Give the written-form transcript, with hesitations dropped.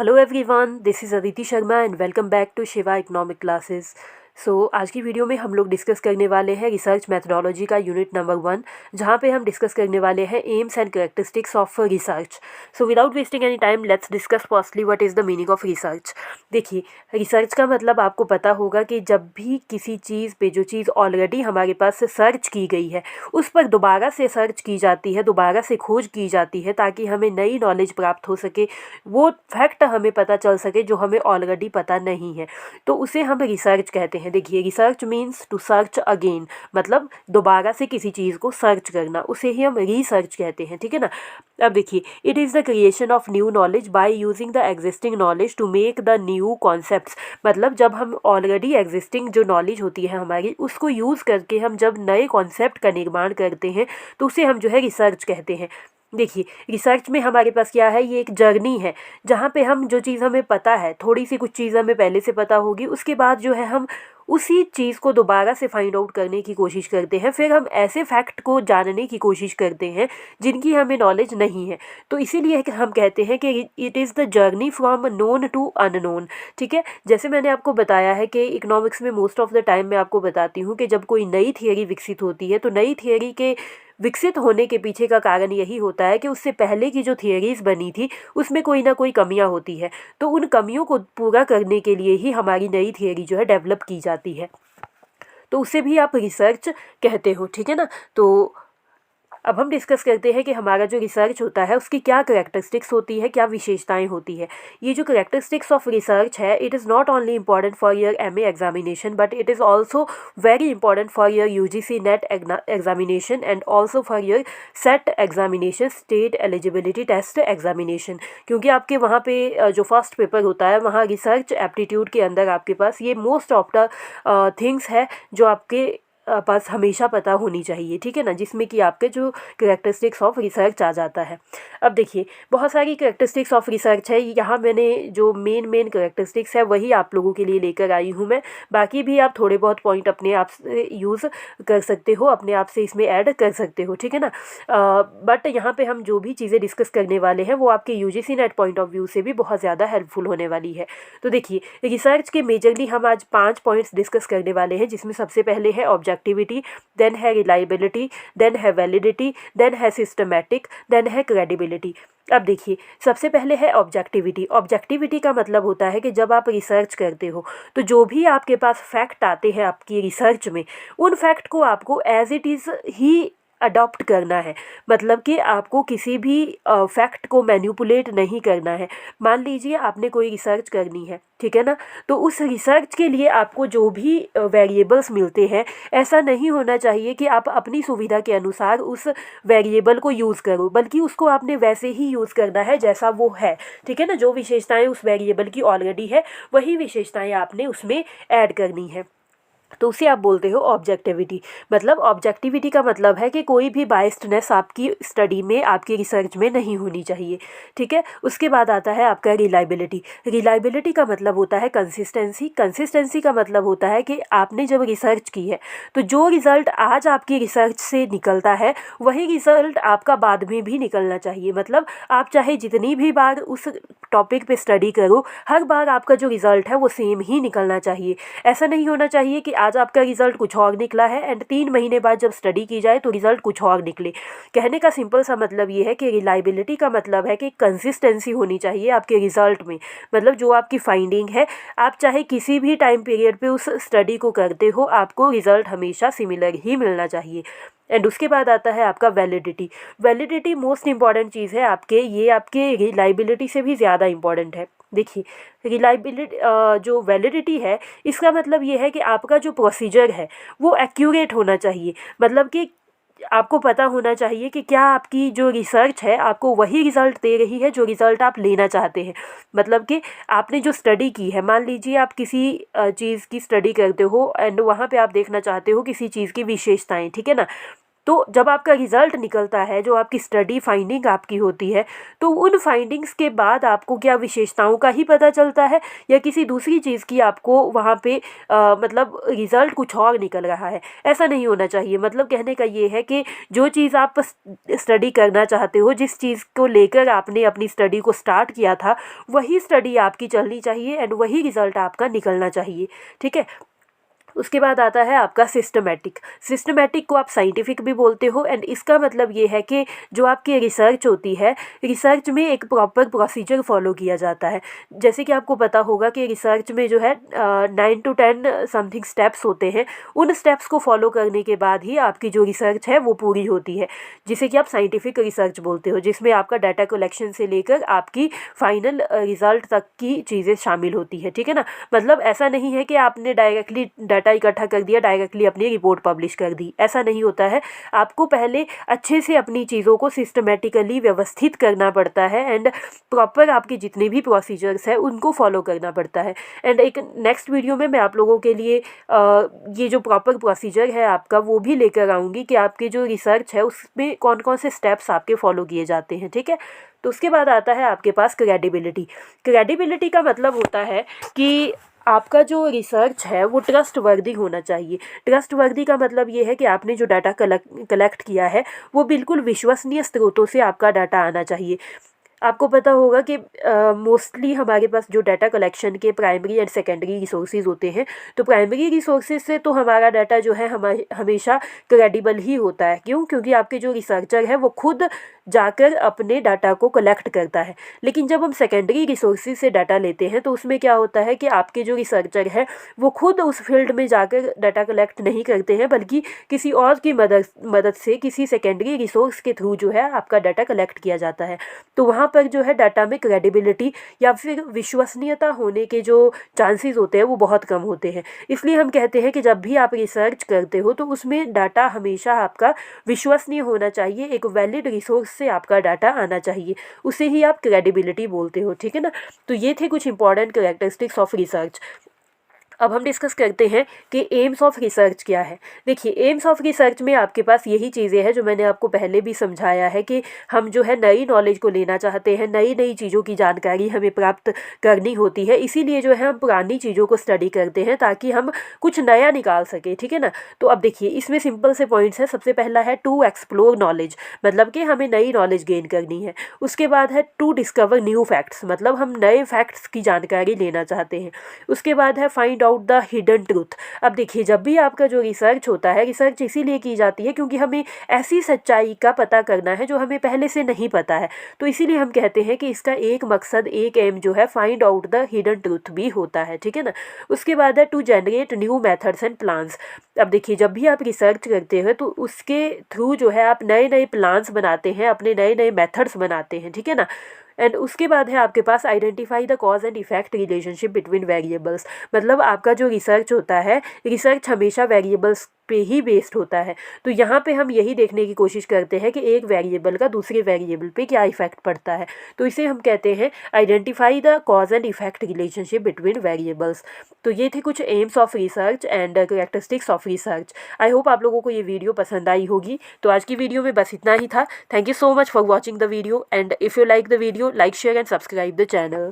Hello everyone, this is Aditi Sharma and welcome back to Shiva economic classes. आज की video में हम लोग डिस्कस करने वाले हैं रिसर्च मैथडोलॉजी का यूनिट नंबर 1, जहाँ पे हम डिस्कस करने वाले हैं AIIMS and characteristics of research. Without wasting any time let's discuss firstly what is the meaning of research. देखिए, रिसर्च का मतलब आपको पता होगा कि जब भी किसी चीज़ पे जो चीज़ ऑलरेडी हमारे पास से सर्च की गई है उस पर दोबारा से सर्च की जाती है, दोबारा से खोज की जाती है, ताकि हमें नई नॉलेज प्राप्त हो सके, वो फैक्ट हमें पता चल सके जो हमें ऑलरेडी पता नहीं है, तो उसे हम रिसर्च कहते हैं। देखिए, research means to search again, मतलब दोबारा से किसी चीज़ को सर्च करना, उसे ही हम रिसर्च कहते हैं। ठीक है ना। अब देखिए, it is the creation of new knowledge by using the existing knowledge to make the new concepts. मतलब जब हम ऑलरेडी एग्जिस्टिंग जो नॉलेज होती है हमारी, उसको यूज़ करके हम जब नए कॉन्सेप्ट का निर्माण करते हैं तो उसे हम जो है रिसर्च कहते हैं। देखिए, रिसर्च में हमारे पास क्या है, ये एक जर्नी है जहाँ पे हम जो चीज़ हमें पता है, थोड़ी सी कुछ चीज़ हमें पहले से पता होगी, उसके बाद जो है हम उसी चीज़ को दोबारा से फाइंड आउट करने की कोशिश करते हैं। फिर हम ऐसे फैक्ट को जानने की कोशिश करते हैं जिनकी हमें नॉलेज नहीं है। तो इसीलिए हम कहते हैं कि it is the journey from known to unknown. ठीक है। जैसे मैंने आपको बताया है कि इकोनॉमिक्स में मोस्ट ऑफ द टाइम मैं आपको बताती हूँ कि जब कोई नई थियरी विकसित होती है तो नई थियरी के विकसित होने के पीछे का कारण यही होता है कि उससे पहले की जो थियरीज बनी थी उसमें कोई ना कोई कमियां होती है, तो उन कमियों को पूरा करने के लिए ही हमारी नई थियरी जो है डेवलप की जाती है, तो उसे भी आप रिसर्च कहते हो। ठीक है ना। तो अब हम डिस्कस करते हैं कि हमारा जो रिसर्च होता है उसकी क्या करेक्टरिस्टिक्स होती है, क्या विशेषताएं होती है। ये जो करेक्टरिस्टिक्स ऑफ रिसर्च है, it is not only important for your MA examination but it is also very important for your UGC NET examination and also for your SET examination, state eligibility test examination. क्योंकि आपके वहाँ पे जो first paper होता है वहाँ research aptitude के अंदर आपके पास ये मोस्ट ऑफ द थिंग्स है जो आपके पास हमेशा पता होनी चाहिए। ठीक है ना, जिसमें कि आपके जो करेक्टरिस्टिक्स ऑफ रिसर्च आ जाता है। अब देखिए, बहुत सारी करेक्टरिस्टिक्स ऑफ रिसर्च है, यहाँ मैंने जो मेन करेक्टरिस्टिक्स है वही आप लोगों के लिए लेकर आई हूँ मैं। बाकी भी आप थोड़े बहुत पॉइंट अपने आप से यूज़ कर सकते हो, अपने आप से इसमें ऐड कर सकते हो। ठीक है ना। बट यहाँ पे हम जो भी चीज़ें डिस्कस करने वाले हैं वो आपके UGC net point of view से भी बहुत ज़्यादा हेल्पफुल होने वाली है। तो देखिए, रिसर्च के मेजरली हम आज 5 पॉइंट्स डिस्कस करने वाले हैं, जिसमें सबसे पहले है ऑब्जेक्टिविटी, देन है रिलायबिलिटी, देन है वैलिडिटी, देन है सिस्टमैटिक, देन है क्रेडिबिलिटी। अब देखिए, सबसे पहले है ऑब्जेक्टिविटी। ऑब्जेक्टिविटी का मतलब होता है कि जब आप रिसर्च करते हो तो जो भी आपके पास फैक्ट आते हैं आपकी रिसर्च में, उन फैक्ट को आपको एज इट इज़ ही अडॉप्ट करना है। मतलब कि आपको किसी भी फैक्ट को मैनिपुलेट नहीं करना है। मान लीजिए आपने कोई रिसर्च करनी है, ठीक है ना, तो उस रिसर्च के लिए आपको जो भी वेरिएबल्स मिलते हैं, ऐसा नहीं होना चाहिए कि आप अपनी सुविधा के अनुसार उस वेरिएबल को यूज़ करो, बल्कि उसको आपने वैसे ही यूज़ करना है जैसा वो है। ठीक है ना। जो विशेषताएं उस वेरिएबल की ऑलरेडी है वही विशेषताएं आपने उसमें ऐड करनी है, तो उसे आप बोलते हो ऑब्जेक्टिविटी। मतलब ऑब्जेक्टिविटी का मतलब है कि कोई भी बायस्डनेस आपकी स्टडी में, आपकी रिसर्च में नहीं होनी चाहिए। ठीक है। उसके बाद आता है आपका रिलायबिलिटी। रिलायबिलिटी का मतलब होता है कंसिस्टेंसी। कंसिस्टेंसी का मतलब होता है कि आपने जब रिसर्च की है तो जो रिज़ल्ट आज आपकी रिसर्च से निकलता है वही रिज़ल्ट आपका बाद में भी निकलना चाहिए। मतलब आप चाहे जितनी भी बार उस टॉपिक पे स्टडी करो, हर बार आपका जो रिज़ल्ट है वो सेम ही निकलना चाहिए। ऐसा नहीं होना चाहिए कि आज आपका रिजल्ट कुछ और निकला है एंड 3 महीने बाद जब स्टडी की जाए तो रिजल्ट कुछ और निकले। कहने का सिंपल सा मतलब ये है कि रिलायबिलिटी का मतलब है कि कंसिस्टेंसी होनी चाहिए आपके रिजल्ट में। मतलब जो आपकी फाइंडिंग है, आप चाहे किसी भी टाइम पीरियड पे उस स्टडी को करते हो, आपको रिजल्ट हमेशा सिमिलर ही मिलना चाहिए। एंड उसके बाद आता है आपका वैलिडिटी। वैलिडिटी मोस्ट इंपॉर्टेंट चीज़ है आपके, ये आपके रिलायबिलिटी से भी ज़्यादा इंपॉर्टेंट है। देखिए, रिलायबिलिटी जो वैलिडिटी है, इसका मतलब ये है कि आपका जो प्रोसीजर है वो एक्यूरेट होना चाहिए। मतलब कि आपको पता होना चाहिए कि क्या आपकी जो रिसर्च है आपको वही रिज़ल्ट दे रही है जो रिज़ल्ट आप लेना चाहते हैं। मतलब कि आपने जो स्टडी की है, मान लीजिए आप किसी चीज़ की स्टडी करते हो एंड वहाँ पे आप देखना चाहते हो किसी चीज़ की विशेषताएं, ठीक है ना। तो जब आपका रिज़ल्ट निकलता है, जो आपकी स्टडी फाइंडिंग आपकी होती है, तो उन फाइंडिंग्स के बाद आपको क्या विशेषताओं का ही पता चलता है या किसी दूसरी चीज़ की आपको वहाँ पे मतलब रिज़ल्ट कुछ और निकल रहा है? ऐसा नहीं होना चाहिए। मतलब कहने का ये है कि जो चीज़ आप स्टडी करना चाहते हो, जिस चीज़ को लेकर आपने अपनी स्टडी को स्टार्ट किया था, वही स्टडी आपकी चलनी चाहिए एंड वही रिज़ल्ट आपका निकलना चाहिए। ठीक है? उसके बाद आता है आपका सिस्टमेटिक। सिस्टमेटिक को आप साइंटिफिक भी बोलते हो एंड इसका मतलब ये है कि जो आपकी रिसर्च होती है, रिसर्च में एक प्रॉपर प्रोसीजर फॉलो किया जाता है। जैसे कि आपको पता होगा कि रिसर्च में जो है 9 to 10 समथिंग स्टेप्स होते हैं। उन स्टेप्स को फॉलो करने के बाद ही आपकी जो रिसर्च है वो पूरी होती है, जिसे कि आप साइंटिफिक रिसर्च बोलते हो, जिसमें आपका डाटा कलेक्शन से लेकर आपकी फाइनल रिजल्ट तक की चीज़ें शामिल होती है। ठीक है ना? मतलब ऐसा नहीं है कि आपने डायरेक्टली डाटा इकट्ठा कर दिया, डायरेक्टली अपनी रिपोर्ट पब्लिश कर दी, ऐसा नहीं होता है। आपको पहले अच्छे से अपनी चीज़ों को सिस्टमेटिकली व्यवस्थित करना पड़ता है एंड प्रॉपर आपके जितने भी प्रोसीजर्स हैं उनको फॉलो करना पड़ता है। एंड एक नेक्स्ट वीडियो में मैं आप लोगों के लिए ये जो प्रॉपर प्रोसीजर है आपका वो भी लेकर आऊँगी कि आपकी जो रिसर्च है उसमें कौन कौन से स्टेप्स आपके फॉलो किए जाते हैं। ठीक है? तो उसके बाद आता है आपके पास क्रेडिबिलिटी। क्रेडिबिलिटी का मतलब होता है कि आपका जो रिसर्च है वो ट्रस्टवर्दी होना चाहिए। ट्रस्टवर्दी का मतलब ये है कि आपने जो डाटा कलेक्ट किया है वो बिल्कुल विश्वसनीय स्रोतों से आपका डाटा आना चाहिए। आपको पता होगा कि मोस्टली हमारे पास जो डाटा कलेक्शन के प्राइमरी एंड सेकेंडरी रिसोर्सेज होते हैं, तो प्राइमरी रिसोर्सेज से तो हमारा डाटा जो है हमेशा क्रेडिबल ही होता है। क्यों? क्योंकि आपके जो रिसर्चर है वो खुद जाकर अपने डाटा को कलेक्ट करता है। लेकिन जब हम सेकेंडरी रिसोर्सेज से डाटा लेते हैं तो उसमें क्या होता है कि आपके जो रिसर्चर है वो खुद उस फील्ड में जाकर डाटा कलेक्ट नहीं करते हैं, बल्कि किसी और की मदद से किसी सेकेंडरी रिसोर्स के थ्रू जो है आपका डाटा कलेक्ट किया जाता है। तो वहाँ पर जो है डाटा में क्रेडिबिलिटी या फिर विश्वसनीयता होने के जो चांसेस होते हैं वो बहुत कम होते हैं। इसलिए हम कहते हैं कि जब भी आप रिसर्च करते हो तो उसमें डाटा हमेशा आपका विश्वसनीय होना चाहिए, एक वैलिड रिसोर्स से आपका डाटा आना चाहिए, उसे ही आप क्रेडिबिलिटी बोलते हो। ठीक है ना? तो ये थे कुछ इंपॉर्टेंट कैरेक्टरिस्टिक्स ऑफ रिसर्च। अब हम डिस्कस करते हैं कि एम्स ऑफ रिसर्च क्या है। देखिए, एम्स ऑफ रिसर्च में आपके पास यही चीज़ें हैं जो मैंने आपको पहले भी समझाया है कि हम जो है नई नॉलेज को लेना चाहते हैं, नई नई चीज़ों की जानकारी हमें प्राप्त करनी होती है। इसीलिए जो है हम पुरानी चीज़ों को स्टडी करते हैं ताकि हम कुछ नया निकाल सकें। ठीक है ना? तो अब देखिए, इसमें सिंपल से पॉइंट्स हैं। सबसे पहला है टू एक्सप्लोर नॉलेज, मतलब कि हमें नई नॉलेज गेन करनी है। उसके बाद है टू डिस्कवर न्यू फैक्ट्स, मतलब हम नए फैक्ट्स की जानकारी लेना चाहते हैं। उसके बाद है find out the hidden truth. अब देखिए, जब भी आपका जो रिसर्च होता है, रिसर्च इसीलिए की जाती है क्योंकि हमें ऐसी सच्चाई का पता करना है जो हमें पहले से नहीं पता है। तो इसीलिए हम कहते हैं कि इसका एक मकसद, एक एम जो है find out the hidden truth भी होता है। ठीक है ना? उसके बाद है to generate new methods and plans. अब देखिए, जब भी आप रिसर्च करते हैं तो उसके थ्रू जो है आप नए नए प्लान्स बनाते हैं, अपने नए नए मेथड्स बनाते हैं। ठीक है ना? एंड उसके बाद है आपके पास identify the cause and effect relationship between variables. मतलब आपका जो रिसर्च होता है, रिसर्च हमेशा वेरिएबल्स पे ही बेस्ड होता है। तो यहाँ पे हम यही देखने की कोशिश करते हैं कि एक वेरिएबल का दूसरे वेरिएबल पे क्या इफेक्ट पड़ता है। तो इसे हम कहते हैं identify the cause and effect relationship between variables. तो ये थे कुछ AIIMS of research and characteristics of research. I hope आप लोगों को ये वीडियो पसंद आई होगी। तो आज की वीडियो में बस इतना ही था। Thank you so much for watching the video and if you like the video, like, share and subscribe the channel.